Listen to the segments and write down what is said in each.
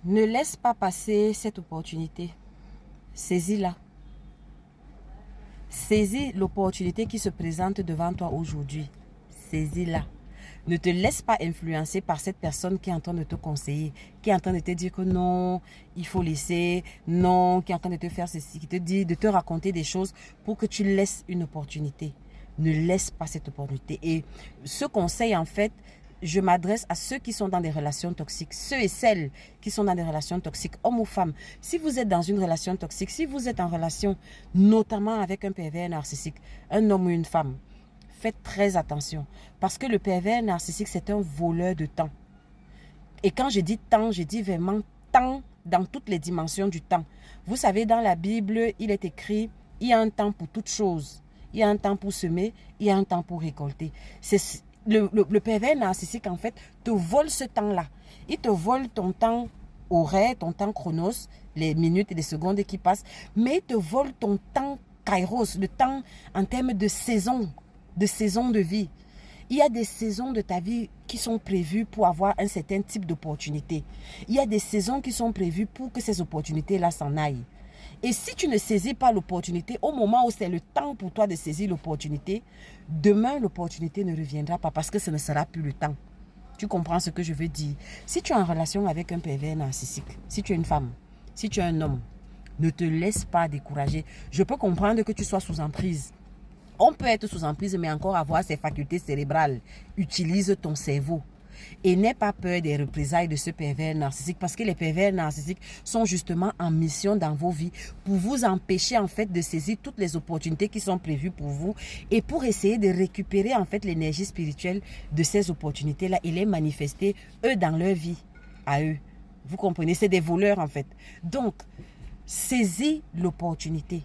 Ne laisse pas passer cette opportunité. Saisis-la. Saisis l'opportunité qui se présente devant toi aujourd'hui. Saisis-la. Ne te laisse pas influencer par cette personne qui est en train de te conseiller, qui est en train de te dire que non, il faut laisser, non, qui est en train de te faire ceci, qui te dit de te raconter des choses pour que tu laisses une opportunité. Ne laisse pas cette opportunité. Et ce conseil, en fait, je m'adresse à ceux qui sont dans des relations toxiques, ceux et celles qui sont dans des relations toxiques, hommes ou femmes. Si vous êtes dans une relation toxique, si vous êtes en relation notamment avec un pervers narcissique, un homme ou une femme, faites très attention. Parce que le pervers narcissique, c'est un voleur de temps. Et quand je dis temps, je dis vraiment temps dans toutes les dimensions du temps. Vous savez, dans la Bible, il est écrit, il y a un temps pour toute chose. Il y a un temps pour semer, il y a un temps pour récolter. C'est le pervers narcissique, en fait, te vole ce temps-là. Il te vole ton temps horaire, ton temps chronos, les minutes et les secondes qui passent, mais il te vole ton temps kairos, le temps en termes de saison de vie. Il y a des saisons de ta vie qui sont prévues pour avoir un certain type d'opportunité. Il y a des saisons qui sont prévues pour que ces opportunités-là s'en aillent. Et si tu ne saisis pas l'opportunité, au moment où c'est le temps pour toi de saisir l'opportunité, demain, l'opportunité ne reviendra pas parce que ce ne sera plus le temps. Tu comprends ce que je veux dire? Si tu es en relation avec un pervers narcissique, si tu es une femme, si tu es un homme, ne te laisse pas décourager. Je peux comprendre que tu sois sous emprise. On peut être sous emprise, mais encore avoir ses facultés cérébrales. Utilise ton cerveau. Et n'aie pas peur des représailles de ce pervers narcissique, parce que les pervers narcissiques sont justement en mission dans vos vies pour vous empêcher en fait de saisir toutes les opportunités qui sont prévues pour vous et pour essayer de récupérer en fait l'énergie spirituelle de ces opportunités-là et les manifester eux dans leur vie à eux. Vous comprenez? C'est des voleurs en fait. Donc, saisis l'opportunité.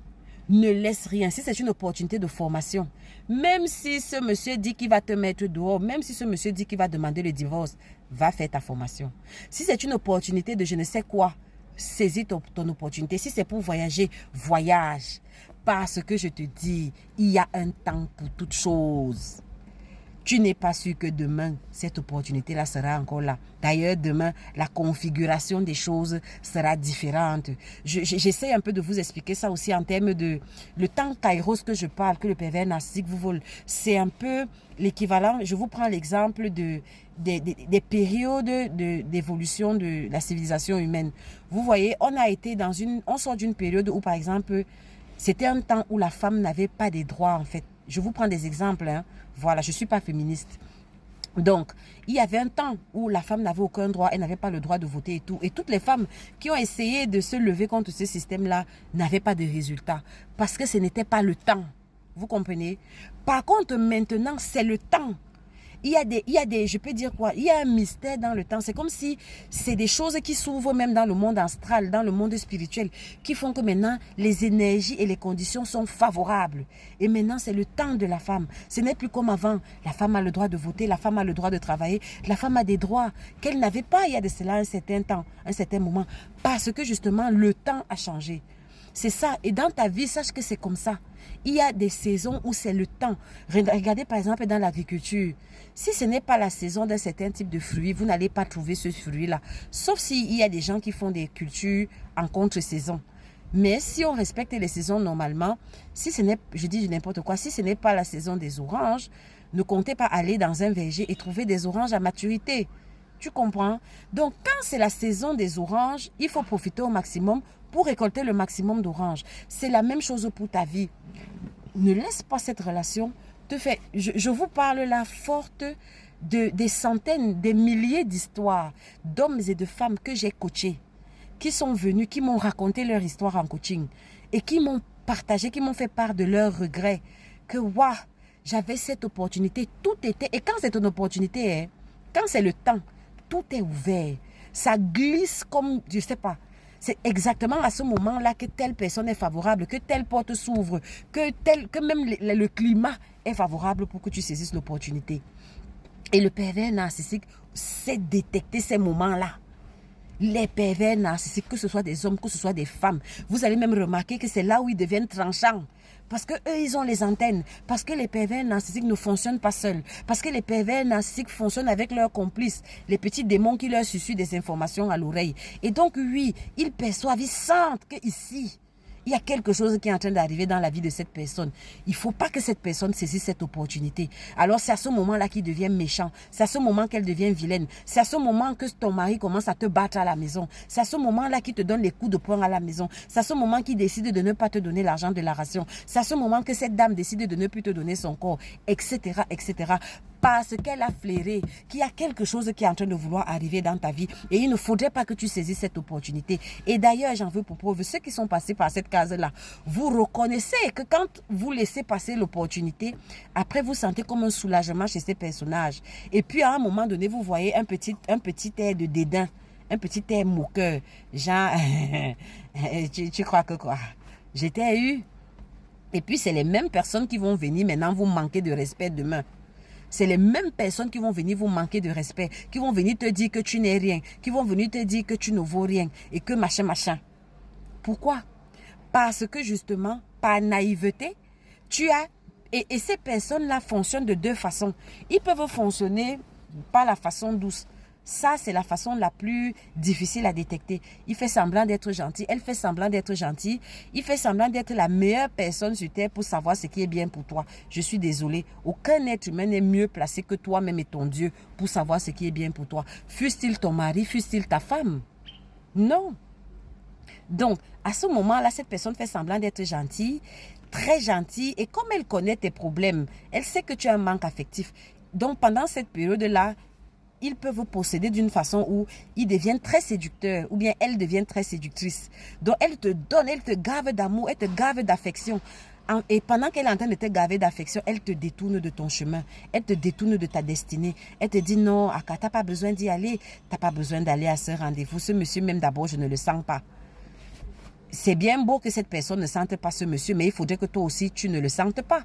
Ne laisse rien. Si c'est une opportunité de formation, même si ce monsieur dit qu'il va te mettre dehors, même si ce monsieur dit qu'il va demander le divorce, va faire ta formation. Si c'est une opportunité de je ne sais quoi, saisis ton opportunité. Si c'est pour voyager, voyage. Parce que je te dis, il y a un temps pour toute chose. Tu n'es pas sûr que demain, cette opportunité-là sera encore là. D'ailleurs, demain, la configuration des choses sera différente. J'essaie un peu de vous expliquer ça aussi en termes de... Le temps kairos que je parle, que le pervers narcissique vous vole, c'est un peu l'équivalent. Je vous prends l'exemple des périodes d'évolution de la civilisation humaine. Vous voyez, on sort d'une période où, par exemple, c'était un temps où la femme n'avait pas des droits, en fait. Je vous prends des exemples, hein. Voilà, je ne suis pas féministe. Donc, il y avait un temps où la femme n'avait aucun droit, elle n'avait pas le droit de voter et tout. Et toutes les femmes qui ont essayé de se lever contre ce système-là n'avaient pas de résultats. Parce que ce n'était pas le temps. Vous comprenez? Par contre, maintenant, c'est le temps. Il y a des, je peux dire quoi, il y a un mystère dans le temps. C'est comme si c'est des choses qui s'ouvrent même dans le monde astral, dans le monde spirituel, qui font que maintenant, les énergies et les conditions sont favorables. Et maintenant, c'est le temps de la femme. Ce n'est plus comme avant. La femme a le droit de voter, la femme a le droit de travailler, la femme a des droits qu'elle n'avait pas il y a de cela un certain temps, un certain moment. Parce que justement, le temps a changé. C'est ça. Et dans ta vie, sache que c'est comme ça. Il y a des saisons où c'est le temps. Regardez par exemple dans l'agriculture. Si ce n'est pas la saison d'un certain type de fruit, vous n'allez pas trouver ce fruit-là. Sauf s'il y a des gens qui font des cultures en contre-saison. Mais si on respecte les saisons normalement, si ce n'est, je dis n'importe quoi, si ce n'est pas la saison des oranges, ne comptez pas aller dans un verger et trouver des oranges à maturité. Tu comprends? Donc, quand c'est la saison des oranges, il faut profiter au maximum pour récolter le maximum d'oranges. C'est la même chose pour ta vie. Ne laisse pas cette relation te faire... Je vous parle là forte des centaines, des milliers d'histoires d'hommes et de femmes que j'ai coachés, qui sont venus, qui m'ont raconté leur histoire en coaching et qui m'ont partagé, qui m'ont fait part de leurs regrets. Que waouh, j'avais cette opportunité, tout était... Et quand c'est une opportunité, hein, quand c'est le temps, tout est ouvert. Ça glisse comme, je ne sais pas. C'est exactement à ce moment-là que telle personne est favorable, que telle porte s'ouvre, que même le climat est favorable pour que tu saisisses l'opportunité. Et le pervers narcissique sait détecter ces moments-là. Les pervers narcissiques, que ce soit des hommes, que ce soit des femmes, vous allez même remarquer que c'est là où ils deviennent tranchants. Parce que eux, ils ont les antennes. Parce que les pervers narcissiques ne fonctionnent pas seuls. Parce que les pervers narcissiques fonctionnent avec leurs complices, les petits démons qui leur susurrent des informations à l'oreille. Et donc, oui, ils perçoivent, ils sentent qu'ici, il y a quelque chose qui est en train d'arriver dans la vie de cette personne. Il ne faut pas que cette personne saisisse cette opportunité. Alors, c'est à ce moment-là qu'il devient méchant. C'est à ce moment qu'elle devient vilaine. C'est à ce moment que ton mari commence à te battre à la maison. C'est à ce moment-là qu'il te donne les coups de poing à la maison. C'est à ce moment qu'il décide de ne pas te donner l'argent de la ration. C'est à ce moment que cette dame décide de ne plus te donner son corps, etc., etc. Parce qu'elle a flairé qu'il y a quelque chose qui est en train de vouloir arriver dans ta vie. Et il ne faudrait pas que tu saisisses cette opportunité. Et d'ailleurs, j'en veux pour preuve, ceux qui sont passés par cette case-là, vous reconnaissez que quand vous laissez passer l'opportunité, après vous sentez comme un soulagement chez ces personnages. Et puis à un moment donné, vous voyez un petit air de dédain, un petit air moqueur. Genre, tu crois que quoi? J'étais eu. Et puis c'est les mêmes personnes qui vont venir maintenant vous manquer de respect demain. C'est les mêmes personnes qui vont venir vous manquer de respect, qui vont venir te dire que tu n'es rien, qui vont venir te dire que tu ne vaux rien et que machin, machin. Pourquoi? Parce que justement, par naïveté, tu as... Et ces personnes-là fonctionnent de deux façons. Ils peuvent fonctionner par la façon douce. Ça, c'est la façon la plus difficile à détecter. Il fait semblant d'être gentil, elle fait semblant d'être gentille. Il fait semblant d'être la meilleure personne sur terre pour savoir ce qui est bien pour toi. Je suis désolée, aucun être humain n'est mieux placé que toi-même et ton Dieu pour savoir ce qui est bien pour toi. Fût-il ton mari, fût-il ta femme? Non. Donc, à ce moment-là, cette personne fait semblant d'être gentille, très gentille, et comme elle connaît tes problèmes, elle sait que tu as un manque affectif. Donc, pendant cette période-là, ils peuvent posséder d'une façon où ils deviennent très séducteurs ou bien elles deviennent très séductrices. Donc, elle te donne, elle te gave d'amour, elle te gave d'affection. Et pendant qu'elle est en train de te gaver d'affection, elle te détourne de ton chemin. Elle te détourne de ta destinée. Elle te dit non, Aka, tu n'as pas besoin d'y aller. Tu n'as pas besoin d'aller à ce rendez-vous. Ce monsieur, même d'abord, je ne le sens pas. C'est bien beau que cette personne ne sente pas ce monsieur, mais il faudrait que toi aussi, tu ne le sentes pas.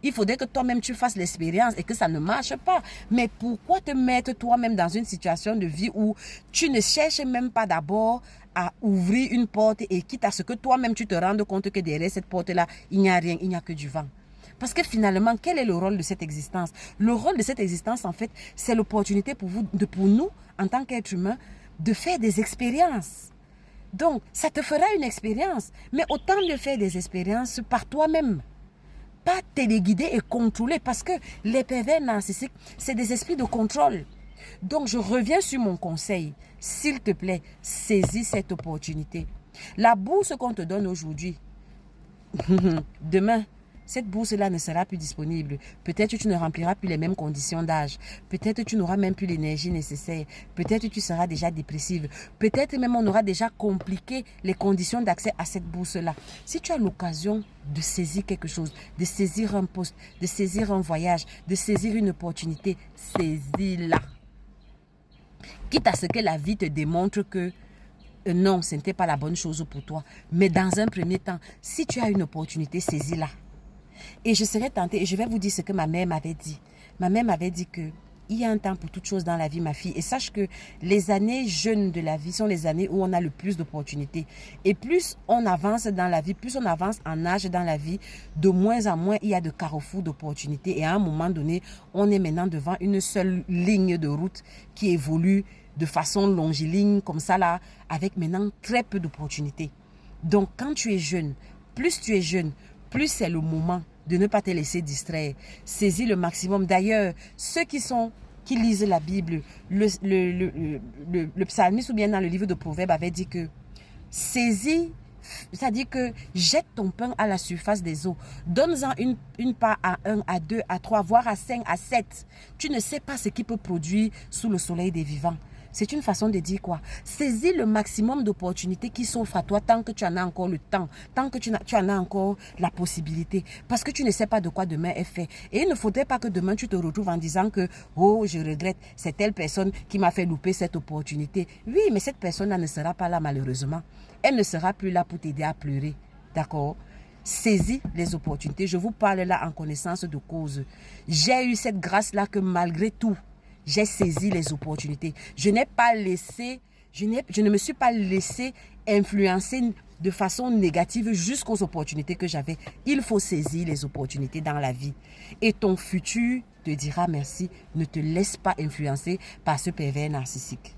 Il faudrait que toi-même tu fasses l'expérience et que ça ne marche pas. Mais pourquoi te mettre toi-même dans une situation de vie où tu ne cherches même pas d'abord à ouvrir une porte et quitte à ce que toi-même tu te rendes compte que derrière cette porte-là, il n'y a rien, il n'y a que du vent. Parce que finalement, quel est le rôle de cette existence? Le rôle de cette existence, en fait, c'est l'opportunité pour nous, en tant qu'être humain, de faire des expériences. Donc, ça te fera une expérience, mais autant de faire des expériences par toi-même. Pas téléguider et contrôler parce que les pervers narcissiques, c'est des esprits de contrôle. Donc, je reviens sur mon conseil. S'il te plaît, saisis cette opportunité. La bourse qu'on te donne aujourd'hui, demain, cette bourse-là ne sera plus disponible. Peut-être que tu ne rempliras plus les mêmes conditions d'âge. Peut-être que tu n'auras même plus l'énergie nécessaire. Peut-être que tu seras déjà dépressive. Peut-être même on aura déjà compliqué les conditions d'accès à cette bourse-là. Si tu as l'occasion de saisir quelque chose, de saisir un poste, de saisir un voyage, de saisir une opportunité, saisis-la. Quitte à ce que la vie te démontre que non, ce n'était pas la bonne chose pour toi. Mais dans un premier temps, si tu as une opportunité, saisis-la. Et je serais tentée, et je vais vous dire ce que ma mère m'avait dit. Ma mère m'avait dit que il y a un temps pour toute chose dans la vie, ma fille. Et sache que les années jeunes de la vie sont les années où on a le plus d'opportunités. Et plus on avance dans la vie, plus on avance en âge dans la vie, de moins en moins il y a de carrefours d'opportunités. Et à un moment donné, on est maintenant devant une seule ligne de route qui évolue de façon longiligne, comme ça là, avec maintenant très peu d'opportunités. Donc quand tu es jeune, plus plus c'est le moment de ne pas te laisser distraire. Saisis le maximum. D'ailleurs, ceux qui lisent la Bible, le psalmiste ou bien dans le livre de Proverbes avait dit que saisis, c'est-à-dire que jette ton pain à la surface des eaux. Donne-en une part à 1, à 2, à 3, voire à 5, à 7. Tu ne sais pas ce qui peut produire sous le soleil des vivants. C'est une façon de dire quoi? Saisis le maximum d'opportunités qui s'offrent à toi tant que tu en as encore le temps, tant que tu en as encore la possibilité. Parce que tu ne sais pas de quoi demain est fait. Et il ne faudrait pas que demain tu te retrouves en disant que « Oh, je regrette, c'est telle personne qui m'a fait louper cette opportunité. » Oui, mais cette personne-là ne sera pas là malheureusement. Elle ne sera plus là pour t'aider à pleurer. D'accord? Saisis les opportunités. Je vous parle là en connaissance de cause. J'ai eu cette grâce-là que malgré tout, j'ai saisi les opportunités. Je n'ai pas laissé Je ne me suis pas laissé influencer de façon négative jusqu'aux opportunités que j'avais. Il faut saisir les opportunités dans la vie. Et ton futur te dira merci. Ne te laisse pas influencer par ce pervers narcissique.